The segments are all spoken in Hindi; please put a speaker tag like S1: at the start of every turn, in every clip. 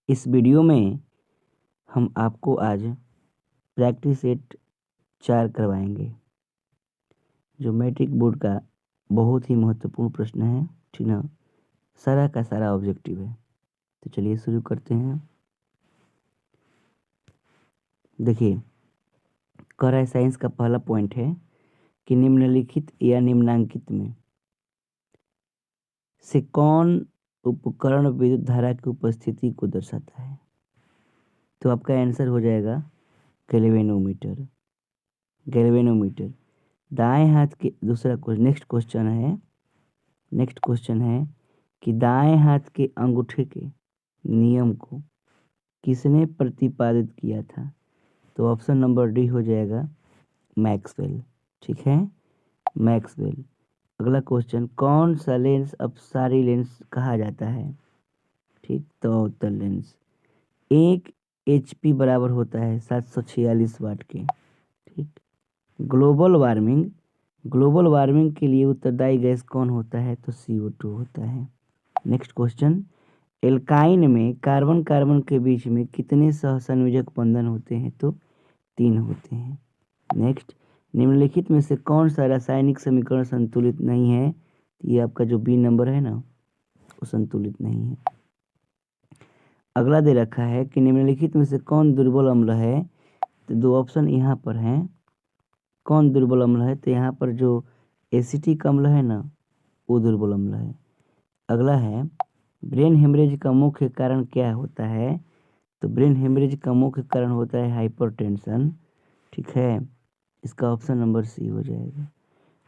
S1: इस वीडियो में हम आपको आज प्रैक्टिस सेट 4 करवाएंगे, जो मैट्रिक बोर्ड का बहुत ही महत्वपूर्ण प्रश्न है। ठीक ना, सारा का सारा ऑब्जेक्टिव है। तो चलिए शुरू करते हैं। देखिए, कह रहा है साइंस का पहला पॉइंट है कि निम्नलिखित या निम्नांकित में से कौन उपकरण विद्युत धारा की उपस्थिति को दर्शाता है। तो आपका आंसर हो जाएगा गैल्वेनोमीटर। गैल्वेनोमीटर दाएं हाथ के नेक्स्ट क्वेश्चन है कि दाएं हाथ के अंगूठे के नियम को किसने प्रतिपादित किया था। तो ऑप्शन नंबर डी हो जाएगा मैक्सवेल। ठीक है, मैक्सवेल। अगला क्वेश्चन, कौन सा लेंस अपसारी लेंस कहा जाता है। ठीक, तो अवतल लेंस। 1 HP बराबर होता है 746 वाट के। ठीक, ग्लोबल वार्मिंग के लिए उत्तरदायी गैस कौन होता है। तो CO2 होता है। नेक्स्ट क्वेश्चन, एल्काइन में कार्बन कार्बन के बीच में कितने सहसंयोजक बंधन होते हैं। तो 3 होते हैं। नेक्स्ट, निम्नलिखित में से कौन सा रासायनिक समीकरण संतुलित नहीं है। ये आपका जो बी नंबर है ना, वो संतुलित नहीं है। अगला दे रखा है कि निम्नलिखित में से कौन दुर्बल अम्ल है। तो 2 ऑप्शन यहाँ पर हैं। कौन दुर्बल अम्ल है, तो यहाँ पर जो एसिटिक अम्ल है ना, वो दुर्बल अम्ल है। अगला है, ब्रेन हेमरेज का मुख्य कारण क्या होता है। तो ब्रेन हेमरेज का मुख्य कारण होता है हाइपरटेंशन। ठीक है, इसका ऑप्शन नंबर सी हो जाएगा।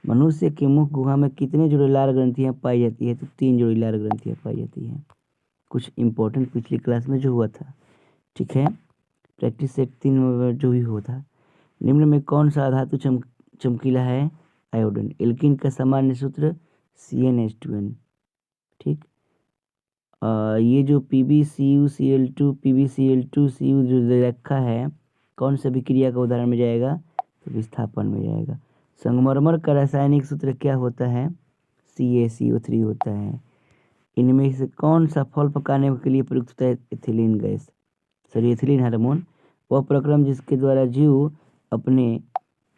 S1: मनुष्य के मुख गुहा में कितने जोड़ी लाल ग्रंथियाँ पाई जाती है। तो 3 जोड़ी लाल ग्रंथियाँ पाई जाती हैं। कुछ इंपॉर्टेंट पिछली क्लास में जो हुआ था। ठीक है, प्रैक्टिस सेट 3 में जो भी हुआ था। निम्न में कौन सा धातु चमकीला है। आयोडीन। एल्किन का सामान्य सूत्र CnH2n। ठीक, ये जो PbCuCl2 PbCl2Cu जो दे रखा है, कौन सा विक्रिया का उदाहरण में जाएगा। तो विस्थापन में जाएगा। संगमरमर का रासायनिक सूत्र क्या होता है। CaCO3 होता है। इनमें से कौन सा फल पकाने के लिए प्रयुक्त होता है। Ethylene hormone. वह प्रक्रम जिसके द्वारा जीव अपने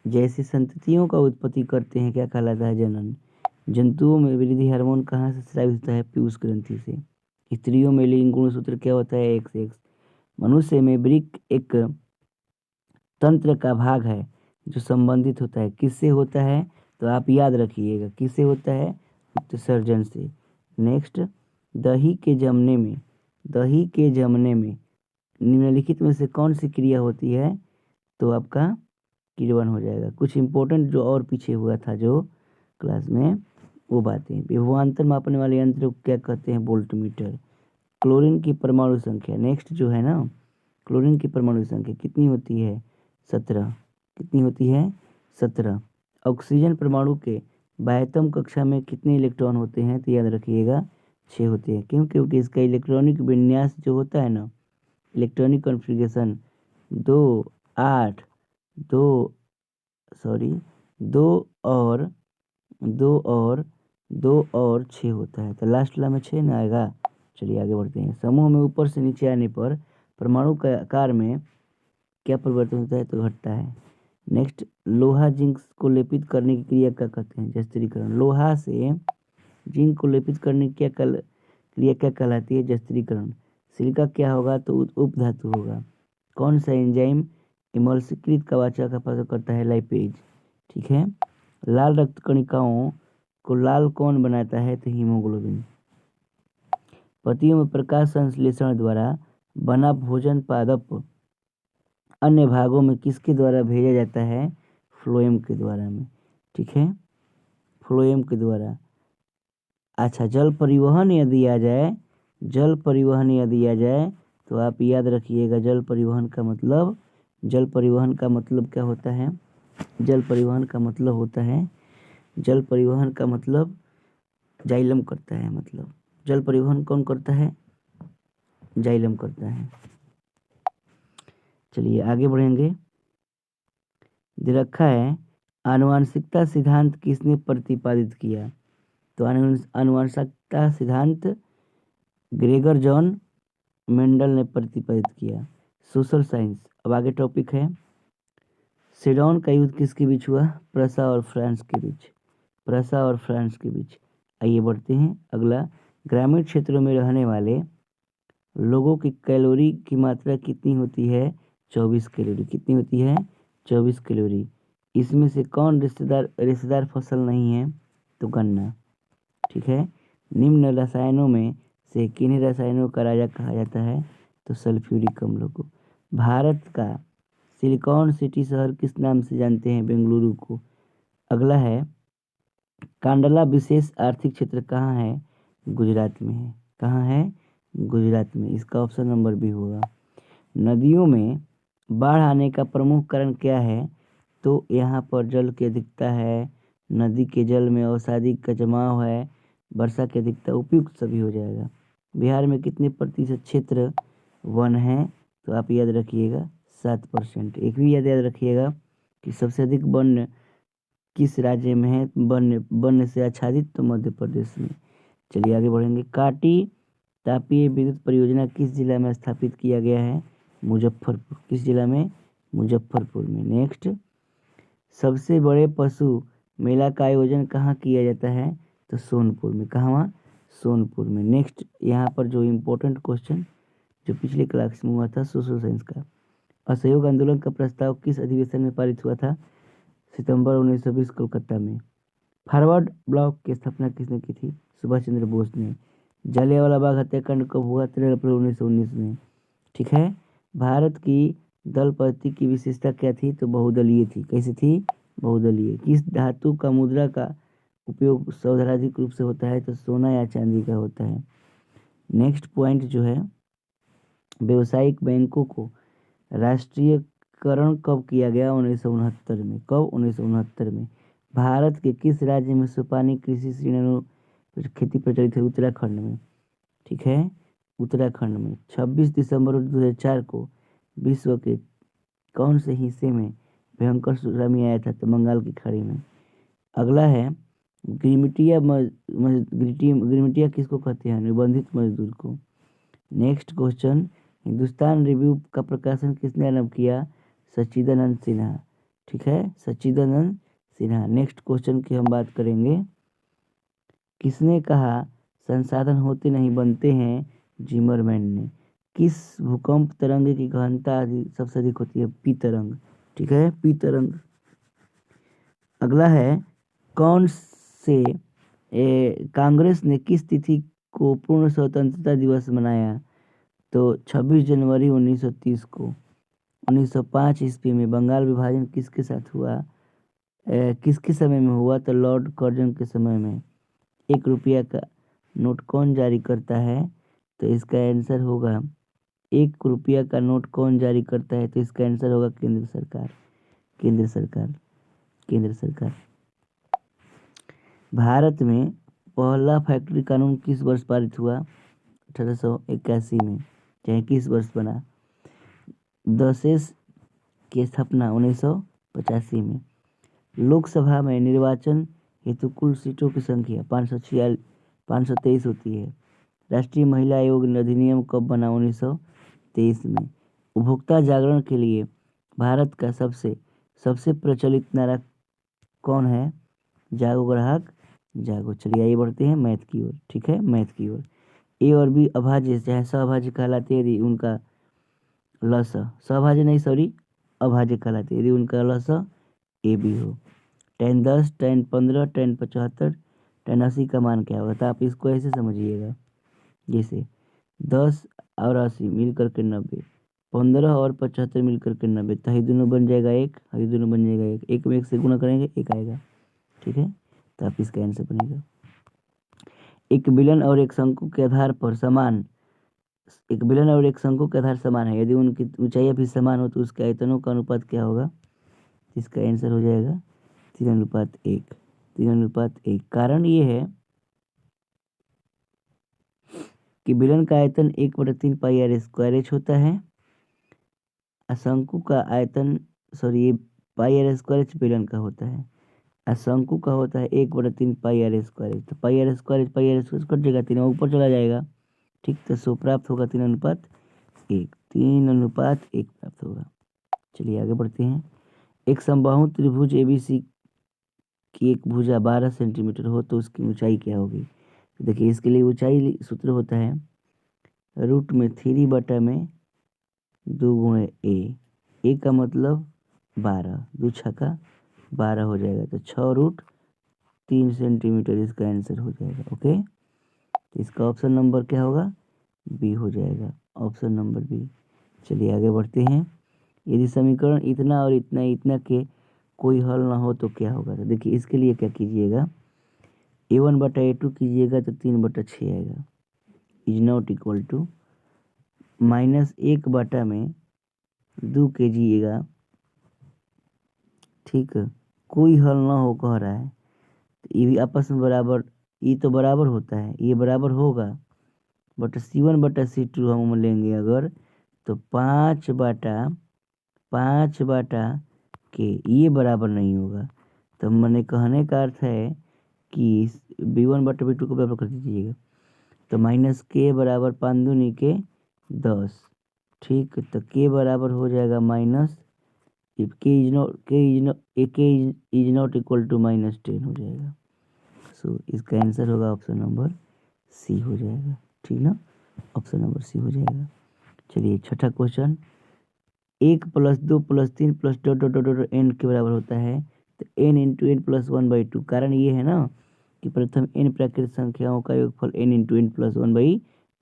S1: जैसे संततियों का उत्पत्ति करते हैं क्या कहलाता है। जनन। जंतुओं में वृद्धि हार्मोन कहाँ से स्रावित होता है। पीयूष ग्रंथि से। स्त्रियों में लिंग गुणसूत्र क्या होता है। XX। मनुष्य में वृक्क एक तंत्र का भाग है जो संबंधित होता है किससे होता है। तो आप याद रखिएगा किससे होता है। उत्सर्जन से। नेक्स्ट, दही के जमने में निम्नलिखित में से कौन सी क्रिया होती है। तो आपका किण्वन हो जाएगा। कुछ इंपॉर्टेंट जो और पीछे हुआ था जो क्लास में, वो बातें। विभवांतर मापने वाले यंत्र को क्या कहते हैं। वोल्टमीटर। क्लोरीन की परमाणु संख्या, नेक्स्ट जो है ना, क्लोरीन की परमाणु संख्या कितनी होती है। 17। कितनी होती है। 17। ऑक्सीजन परमाणु के बाह्यतम कक्षा में कितने इलेक्ट्रॉन होते हैं। तो याद रखिएगा 6 होते हैं। क्योंकि इसका इलेक्ट्रॉनिक विन्यास जो होता है ना, इलेक्ट्रॉनिक कॉन्फ़िगरेशन 2 8 2 सॉरी 2 और 2 और 2 और 6 होता है। तो लास्ट वाला में 6 ना आएगा। चलिए आगे बढ़ते हैं। समूह में ऊपर से नीचे आने पर परमाणु के आकार में क्या परिवर्तन होता है। तो घटता है। नेक्स्ट, लोहा जिंक को लेपित करने की क्रिया क्या कहते हैं। जस्तीकरण। लोहा से जिंक को लेपित करने की क्रिया क्या कहलाती है। जस्तीकरण। सिलिका क्या होगा। तो उपधातु होगा। कौन सा एंजाइम इमल्सीकृत कवाचा का प्रयोग करता है। लाइपेज। ठीक है, लाल रक्त कणिकाओं को लाल कौन बनाता है। तो हीमोग्लोबिन। पत्तियों में प्रकाश संश्लेषण द्वारा बना भोजन पादप अन्य भागों में किसके द्वारा भेजा जाता है। फ्लोएम के द्वारा में। ठीक है, फ्लोएम के द्वारा। अच्छा, जल परिवहन यदि आ जाए तो आप याद रखिएगा जल परिवहन का मतलब क्या होता है। जल परिवहन का मतलब जाइलम करता है। मतलब जल परिवहन कौन करता है। जाइलम करता है। चलिए आगे बढ़ेंगे। दे रखा है, आनुवंशिकता सिद्धांत किसने प्रतिपादित किया। तो आनुवंशिकता सिद्धांत ग्रेगर जॉन मेंडल ने प्रतिपादित किया। Social science. अब आगे टॉपिक है सेडोन का युद्ध किसके बीच हुआ? प्रसा और फ्रांस के बीच। प्रसा और फ्रांस के बीच। आइए बढ़ते हैं अगला। ग्रामीण क्षेत्रों में रहने वाले लोगों की कैलोरी की मात्रा कितनी होती है? 24 कैलोरी। कितनी होती है? 24 कैलोरी। इसमें से कौन रेशेदार फसल नहीं है? तो गन्ना। ठीक है। निम्न रसायनों में से किन्हीं रसायनों का राजा कहा जाता है? तो सल्फ्यूरिक अम्लों को। भारत का सिलिकॉन सिटी शहर किस नाम से जानते हैं? बेंगलुरु को। अगला है कांडला विशेष आर्थिक क्षेत्र कहाँ है? गुजरात में है। कहाँ है? गुजरात में। इसका ऑप्शन नंबर बी होगा। नदियों में बाढ़ आने का प्रमुख कारण क्या है? तो यहाँ पर जल की अधिकता है, नदी के जल में अवसादी का जमाव है, वर्षा की अधिकता, उपयुक्त सभी हो जाएगा। बिहार में कितने प्रतिशत क्षेत्र वन है? तो आप याद रखिएगा 7%। एक भी याद रखिएगा कि सबसे अधिक वन किस राज्य में है? वन से आच्छादित तो मध्य प्रदेश में। चलिए आगे बढ़ेंगे। काटी तापीय विद्युत परियोजना किस जिला में स्थापित किया गया है? मुजफ्फरपुर। किस जिला में? मुजफ्फरपुर में। नेक्स्ट, सबसे बड़े पशु मेला का आयोजन कहाँ किया जाता है? तो सोनपुर में। कहाँ? सोनपुर में। नेक्स्ट, यहाँ पर जो इम्पोर्टेंट क्वेश्चन जो पिछले क्लास में हुआ था सोशल साइंस का, असहयोग आंदोलन का प्रस्ताव किस अधिवेशन में पारित हुआ था? सितंबर 1920 कोलकाता में। फॉरवर्ड ब्लॉक की स्थापना किसने की थी? सुभाष चंद्र बोस ने। जलियांवाला बाग हत्याकांड कब हुआ? 13 अप्रैल 1919 में। ठीक है। भारत की दल पद्धति की विशेषता क्या थी? तो बहुदलीय थी। कैसी थी? बहुदलीय। किस धातु का मुद्रा का उपयोग सर्वाधिक रूप से होता है? तो सोना या चांदी का होता है। नेक्स्ट पॉइंट जो है, व्यावसायिक बैंकों को राष्ट्रीयकरण कब किया गया? 1969 में। कब? 1969 में। भारत के किस राज्य में सोपानी कृषि श्रेणियों खेती प्रचलित है? उत्तराखंड में। ठीक है, उत्तराखंड में। 26 दिसंबर 2004 को विश्व के कौन से हिस्से में भयंकर सुनामी आया था? तो बंगाल की खाड़ी में। अगला है गिरमिटिया किसको कहते हैं? निबंधित मजदूर को। नेक्स्ट क्वेश्चन, हिंदुस्तान रिव्यू का प्रकाशन किसने आरंभ किया? सच्चिदानंद सिन्हा। ठीक है, सच्चिदानंद सिन्हा। नेक्स्ट क्वेश्चन की हम बात करेंगे, किसने कहा संसाधन होते नहीं बनते हैं? जिमरमैन ने। किस भूकंप तरंग की गहनता सबसे अधिक होती है? पी तरंग। ठीक है, पी तरंग। अगला है कौन से कांग्रेस ने किस तिथि को पूर्ण स्वतंत्रता दिवस मनाया? तो 26 जनवरी 1930 को। 1905 ईस्वी में बंगाल विभाजन किसके साथ हुआ? किसके समय में हुआ? तो लॉर्ड कर्जन के समय में। 1 रुपया का नोट कौन जारी करता है? तो इसका आंसर होगा 1 रुपया का नोट कौन जारी करता है? तो इसका आंसर होगा केंद्र सरकार। केंद्र सरकार। केंद्र सरकार। भारत में पहला फैक्ट्री कानून किस वर्ष पारित हुआ? 1881 में। चाहे किस वर्ष बना? दशेस की स्थापना 1985 में। लोकसभा में निर्वाचन हेतु कुल सीटों की संख्या 523 होती है। राष्ट्रीय महिला आयोग अधिनियम कब बना? 1923 में। उपभोक्ता जागरण के लिए भारत का सबसे प्रचलित नारा कौन है? जागो ग्राहक जागो। चलिए आइए बढ़ते हैं मैथ की ओर। ठीक है, मैथ की ओर। ए और बी अभाज्य चाहे सभाज्य कहलाते हैं यदि उनका लस सभाज्य नहीं सॉरी अभाज्य कहलाते यदि उनका लस ए बी हो। tan 10, tan 15, tan 75, tan 80 का मान क्या होगा? तो आप इसको ऐसे समझिएगा, जैसे 10 और 80 मिल करके 90, 15 और 75 मिल करके 90, तो ये दोनों बन जाएगा 1, ये दोनों बन जाएगा 1, 1 में 1 से गुना करेंगे 1 आएगा। ठीक है, तो आप इसका आंसर बनेगा। एक बेलन और एक शंकु के आधार समान है, यदि उनकी ऊंचाई भी समान हो तो उसके आयतनों का अनुपात क्या होगा? इसका आंसर हो जाएगा 3:1। 3:1। कारण ये है कि बेलन का आयतन 1/3 पाई आर स्क्वायर एच होता है। शंकु का आयतन ये पाई आर स्क्वायर एच बेलन का होता है, शंकु का होता है 1/3 पाई आर स्क्वायर। तो पाई आर स्क्वायर कट जाएगा, 3 ऊपर चला जाएगा। ठीक, तो सो प्राप्त होगा 3:1। 1, 3:1 प्राप्त होगा। चलिए आगे बढ़ते हैं। एक समबाहु त्रिभुज ABC की एक भुजा 12 सेंटीमीटर हो तो उसकी ऊंचाई क्या होगी। तो देखिए इसके लिए ऊंचाई सूत्र होता है रूट में 3/2 गुणे ए का मतलब 12, 2 छक्का 12 हो जाएगा तो 6√3 सेंटीमीटर इसका आंसर हो जाएगा। ओके, तो इसका ऑप्शन नंबर क्या होगा, बी हो जाएगा, ऑप्शन नंबर बी। चलिए आगे बढ़ते हैं। यदि समीकरण इतना और इतना इतना के कोई हल ना हो तो क्या होगा। तो देखिए इसके लिए क्या कीजिएगा, A1/A2 कीजिएगा तो 3/6 आएगा, इज नॉट इक्वल टू -1/2 कीजिएगा। ठीक है, कोई हल ना हो कह रहा है तो ये भी आपस में बराबर, ये तो बराबर होता है, ये बराबर होगा बट C1/C2 हम लेंगे अगर तो 5/के ये बराबर नहीं होगा। तो मैंने कहने का अर्थ है कि B1/B2 को बराबर कर दीजिएगा तो -k बराबर 5×2 = 10। ठीक, तो k बराबर हो जाएगा minus, k is not equal to -10 हो जाएगा। सो इसका आंसर होगा ऑप्शन नंबर सी हो जाएगा। ठीक ना, ऑप्शन नंबर सी हो जाएगा। चलिए छठा question, 1 + 2 + 3 + dot dot dot dot n के बराबर होता है तो n × n + 1/2। कारण ये है ना कि प्रथम n प्राकृतिक संख्याओं का योगफल n × n + 1/2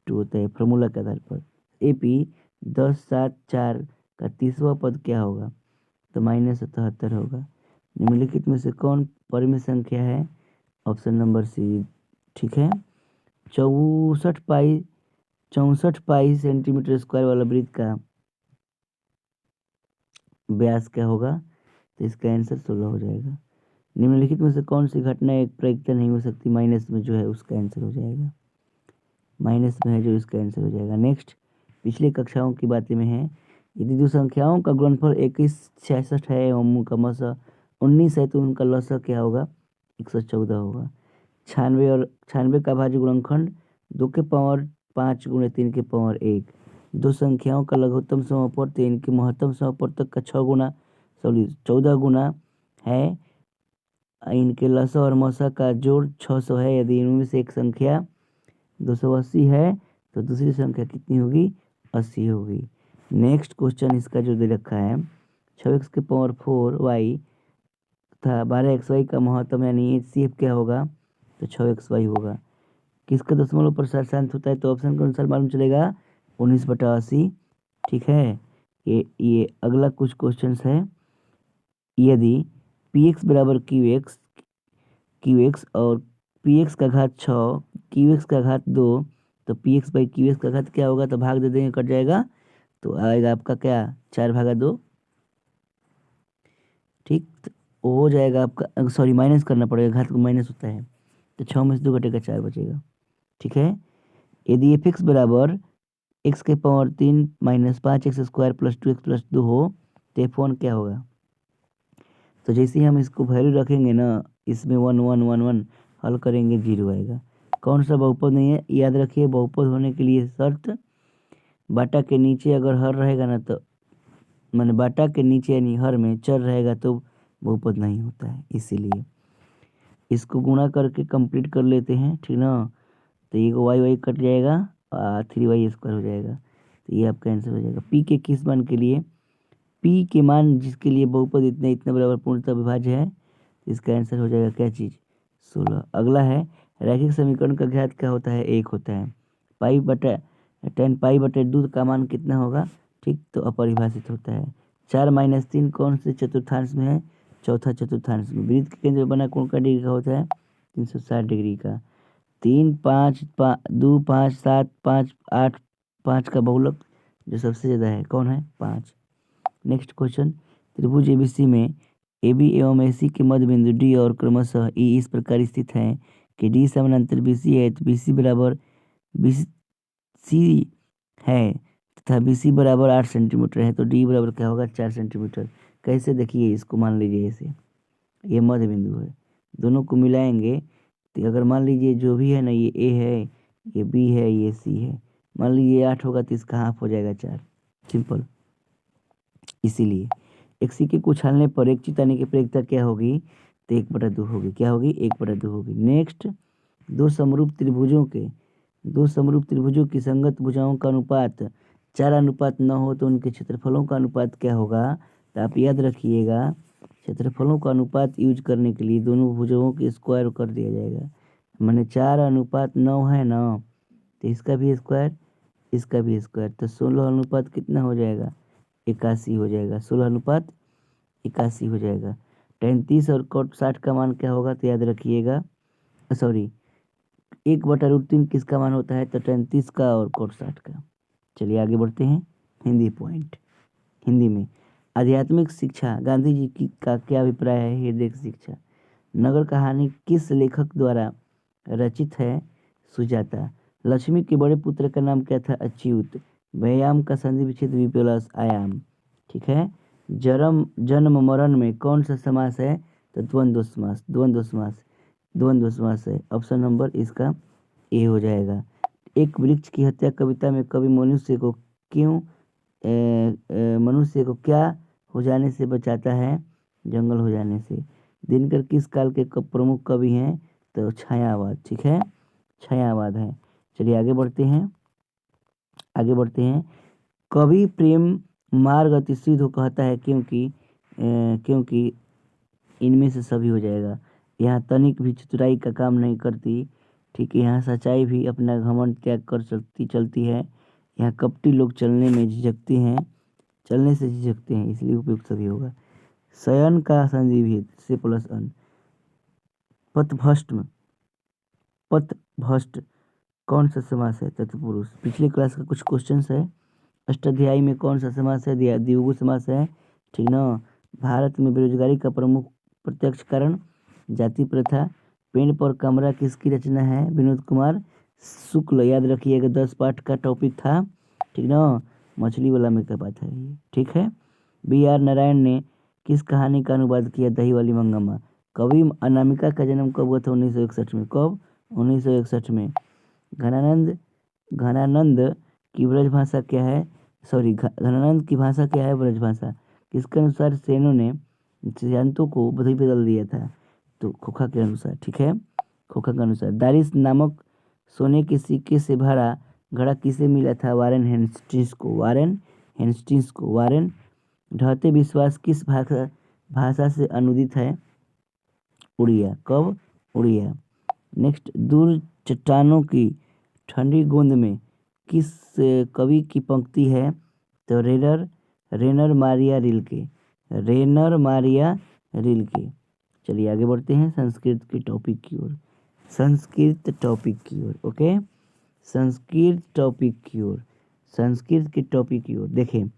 S1: होता है फॉर्मूला के आधार पर। AP 10, 7, 4 का 30वां पद क्या होगा, तो -77 होगा। निम्नलिखित में से कौन परिमित संख्या है, ऑप्शन नंबर सी। ठीक है, 64 पाई सेंटीमीटर स्क्वायर वाला वृत्त का व्यास क्या होगा, तो इसका आंसर 16 हो जाएगा। निम्नलिखित में से कौन सी घटना एक प्रयुक्त नहीं हो सकती, माइनस में जो है उसका आंसर हो जाएगा, माइनस में है जो इसका आंसर हो जाएगा। नेक्स्ट, पिछले कक्षाओं की बातें में है, यदि दो संख्याओं का गुणनफल 2166 है एवं उनका मसा 19 है तो उनका लसा क्या होगा, 114 होगा। 96 का भाज्य गुणनखंड 2⁵ × 3⁵ दो संख्याओं का लघुत्तम समअपवर्त इनके महत्तम समअपवर्तक का 14 गुना है। इनके लसा और मसा का जोड़ 600 है। यदि इनमें से एक संख्या 280 है तो दूसरी संख्या कितनी होगी, 80 होगी। नेक्स्ट क्वेश्चन इसका जो दे रखा है, 6x⁴y तथा 12xy का महत्तम यानी HCF क्या होगा, तो 6xy होगा। किसका दशमलव % होता है, तो ऑप्शन के अनुसार मालूम चलेगा 19/80। ठीक है, ये अगला कुछ क्वेश्चंस है। यदि px बराबर qx और px का घात 6 qx का घात 2 तो px/qx का घात क्या होगा, तो भाग दे देंगे कट जाएगा तो आएगा आपका क्या 4/2। ठीक, तो हो जाएगा आपका, सॉरी माइनस करना पड़ेगा, घात को माइनस होता है तो 6 में से 2 घटेगा 4 बचेगा। ठीक है, यदि f(x) बराबर x⁴ - 5x² + 2x + 2 हो तो f1 क्या होगा। तो जैसे ही हम इसको वैल्यू रखेंगे ना, इसमें 1 1 1 1 हल करेंगे 0 आएगा। कौन सा बहुपद नहीं है, याद रखिए बहुपद होने के लिए शर्त, बाटा के नीचे अगर हर रहेगा ना तो माने बाटा के नीचे यानी हर में चर रहेगा तो बहुपद नहीं होता है। इसीलिए इसको गुणा करके कंप्लीट कर लेते हैं। ठीक ना, तो ये वाई कट जाएगा और 3y² हो जाएगा, तो ये आपका आंसर हो जाएगा। पी के किस मान के लिए, पी के मान जिसके लिए बहुपद इतने इतने बराबर पूर्णतः विभाज्य है, इसका आंसर हो जाएगा क्या चीज़, 16। अगला है, रैखिक समीकरण का घात क्या होता है, 1 होता है। tan π/2 का मान कितना होगा, ठीक, तो अपरिभाषित होता है। 4 - 3 कौन से चतुर्थांश में है, चौथा चतुर्थांश में। वृत्त के केंद्र में बना कोण का डिग्री का होता है 360 डिग्री का। 3 5 2 5 7 5 8 5 का बहुलक जो सबसे ज़्यादा है कौन है, 5। नेक्स्ट क्वेश्चन, त्रिभुज ABC में AB एवं AC के मध्य बिंदु D और क्रमशः E इस प्रकार स्थित हैं कि D समानांतर BC है तो BC बराबर BC है तथा BC बराबर 8 सेंटीमीटर है तो D बराबर क्या होगा, 4 सेंटीमीटर। कैसे, देखिए इसको मान लीजिए ऐसे, ये मध्य बिंदु है, दोनों को मिलाएंगे तो अगर मान लीजिए जो भी है ना, ये A है, ये B है, ये C है, मान लीजिए 8 होगा तो इसका हाफ हो जाएगा 4, सिंपल। इसीलिए एक सिक्के को उछालने पर एक चिताने की प्रेरिकता क्या होगी, तो 1/2 होगी। क्या होगी, 1/2 होगी। नेक्स्ट, दो समरूप त्रिभुजों की संगत भुजाओं का अनुपात 4:9 हो तो उनके क्षेत्रफलों का अनुपात क्या होगा। तो आप याद रखिएगा, क्षेत्रफलों का अनुपात यूज करने के लिए दोनों भुजाओं के स्क्वायर कर दिया जाएगा। मैंने 4:9 है ना, तो इसका भी स्क्वायर, इसका भी स्क्वायर, तो 16 अनुपात कितना हो जाएगा, 81 हो जाएगा। 16:81 हो जाएगा। tan 30 और cot 60 का मान क्या होगा, तो याद रखिएगा, सॉरी 1/√3 किसका मान होता है, तो tan 30 का और cot 60 का। चलिए आगे बढ़ते हैं। हिंदी पॉइंट, हिंदी में आध्यात्मिक शिक्षा, गांधी जी की का क्या अभिप्राय है। हृदय शिक्षा। नगर कहानी किस लेखक द्वारा रचित है, सुजाता। लक्ष्मी के बड़े पुत्र का नाम क्या था, अच्युत। व्यायाम का संधि विच्छेद विप्लस आयाम। ठीक है। जन्म मरण में कौन सा समास है, तो द्वंद्व समास, द्वंद्व समास है। ऑप्शन नंबर इसका ए हो जाएगा। एक वृक्ष की हत्या कविता में कवि मनुष्य को क्या हो जाने से बचाता है, जंगल हो जाने से। दिनकर किस काल के प्रमुख कवि हैं, तो छायावाद। ठीक है, छायावाद है। चलिए आगे बढ़ते हैं, कवि प्रेम मार्ग अति सिद्ध कहता है क्योंकि इनमें से सभी हो जाएगा। यहाँ तनिक भी चतुराई का काम नहीं करती। ठीक है, यहाँ सच्चाई भी अपना घमंड त्याग कर चलती है। यहाँ कपटी लोग चलने से झिझकते हैं, इसलिए उपयुक्त सभी होगा। शयन का संधि भेद से प्लस अन। पथभ्रष्ट कौन सा समास है, तत्पुरुष। पिछले क्लास का कुछ क्वेश्चंस है। अष्टाध्यायी में कौन सा समास है, द्विगु समास है। ठीक ना। भारत में बेरोजगारी का प्रमुख प्रत्यक्ष कारण जाति प्रथा। पेड़ पर कमरा किसकी रचना है, विनोद कुमार शुक्ल। याद रखिएगा 10 पाठ का टॉपिक था। ठीक ना, मछली वाला में क्या बात है ये। ठीक है। B.R. नारायण ने किस कहानी का अनुवाद किया, दही वाली मंगम्मा। कवि अनामिका का जन्म कब हुआ था, 1961 में। कब, 1961 में। घनानंद की ब्रजभाषा क्या है, घनानंद की भाषा क्या है, ब्रजभाषा। किसके अनुसार सेनों ने सिद्धांतों को बदल दिया था, तो खोखा के अनुसार। ठीक है, खोखा के अनुसार। दारिस नामक सोने के सिक्के से भरा घड़ा किसे मिला था, वारेन हेस्टिंग्स को। वारेन ढहते विश्वास किस भाषा से अनुदित है, उड़िया। कब, उड़िया। नेक्स्ट, दूर चट्टानों की ठंडी गोंद में किस कवि की पंक्ति है, तो रेनर मारिया रिल्के। चलिए आगे बढ़ते हैं संस्कृत के टॉपिक की ओर। ओके, संस्कृत के टॉपिक की ओर देखें।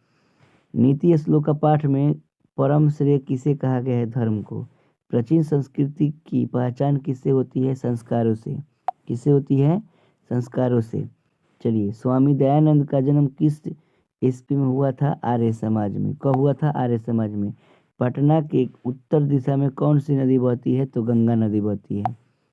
S1: नीति श्लोक पाठ में परम श्रेय किसे कहा गया है, धर्म को। प्राचीन संस्कृति की पहचान किससे होती है, संस्कारों से। किससे होती है, संस्कारों से। चलिए, स्वामी दयानंद का जन्म किस ईस्वी में हुआ था, आर्य समाज में। कब हुआ था, आर्य समाज में। पटना के उत्तर दिशा में कौन सी नदी बहती है, तो गंगा नदी बहती है।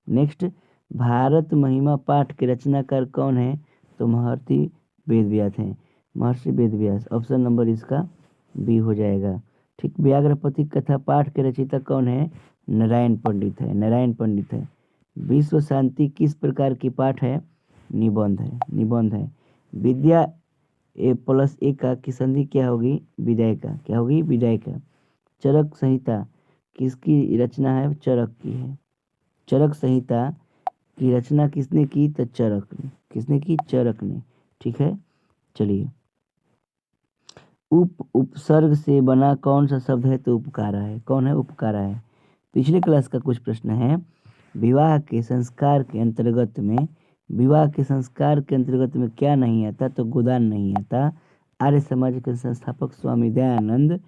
S1: नेक्स्ट, भारत महिमा पाठ के रचनाकार कौन है, तो महर्षि वेदव्यास हैं। महर्षि वेदव्यास, ऑप्शन नंबर इसका बी हो जाएगा। ठीक, व्याघ्रपति कथा पाठ के रचयिता कौन है, नारायण पंडित है। विश्व शांति किस प्रकार की पाठ है, निबंध है। विद्या A+A का की संधि क्या होगी, विदाय का। चरक संहिता किसकी रचना है, चरक की है। चरक संहिता की रचना किसने की, तो चरक ने। ठीक है। चलिए, उपसर्ग से बना कौन सा शब्द है, तो उपकारा है। कौन है, उपकारा है। पिछले क्लास का कुछ प्रश्न है। विवाह के संस्कार के अंतर्गत में क्या नहीं आता, तो गोदान नहीं आता। आर्य समाज के संस्थापक स्वामी दयानंद।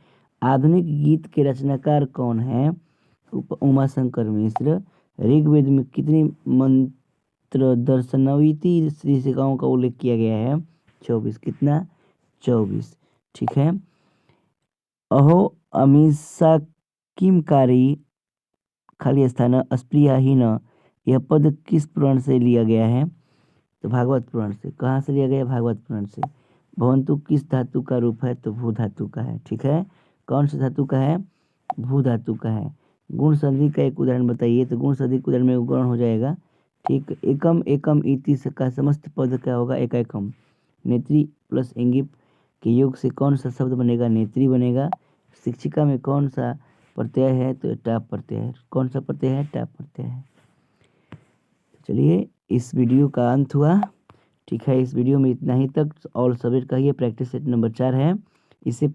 S1: आधुनिक गीत के रचनाकार कौन है, उमाशंकर मिश्र। ऋग्वेद में कितनी मंत्र दर्शनविति शीर्षिकाओं का उल्लेख किया गया है, 24। कितना, 24। ठीक है। अहो अमीषा किमकारी खाली स्थान अस्प्रियाहीन, यह पद किस पुराण से लिया गया है, तो भागवत पुराण से। कहाँ से लिया गया? भागवत पुराण से। भवंतु किस धातु का रूप है? तो भू धातु का है। ठीक है, कौन सी धातु का है? भू धातु का है। गुण संधि का एक उदाहरण बताइए। तो गुण संधि के उदाहरण में गुण हो जाएगा। ठीक, एकम एकम इति का समस्त पद क्या होगा? एकैकम। नेत्री प्लस इंगिप के योग से कौन सा शब्द बनेगा? नेत्री बनेगा। शिक्षिका में कौन सा प्रत्यय है? तो टाप प्रत्यय है। कौन सा प्रत्यय है? टाप प्रत्यय है। चलिए, इस वीडियो का अंत हुआ। ठीक है, इस वीडियो में इतना ही तक। ऑल सब्जेक्ट का ये प्रैक्टिस सेट नंबर 4 है। इससे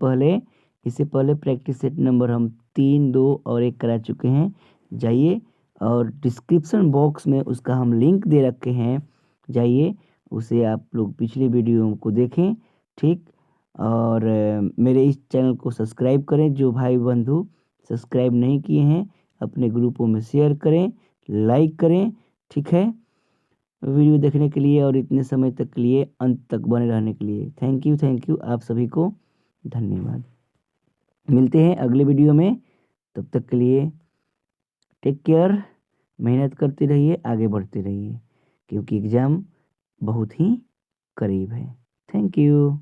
S1: पहले प्रैक्टिस सेट नंबर हम 3, 2 और 1 करा चुके हैं। जाइए और डिस्क्रिप्शन बॉक्स में उसका हम लिंक दे रखे हैं, जाइए उसे आप लोग पिछले वीडियो को देखें। ठीक, और मेरे इस चैनल को सब्सक्राइब करें। जो भाई बंधु सब्सक्राइब नहीं किए हैं, अपने ग्रुपों में शेयर करें, लाइक करें। ठीक है, वीडियो देखने के लिए और इतने समय तक के लिए, अंत तक बने रहने के लिए थैंक यू आप सभी को। धन्यवाद। मिलते हैं अगले वीडियो में। तब तक के लिए टेक केयर। मेहनत करते रहिए, आगे बढ़ते रहिए, क्योंकि एग्ज़ाम बहुत ही करीब है। Thank you.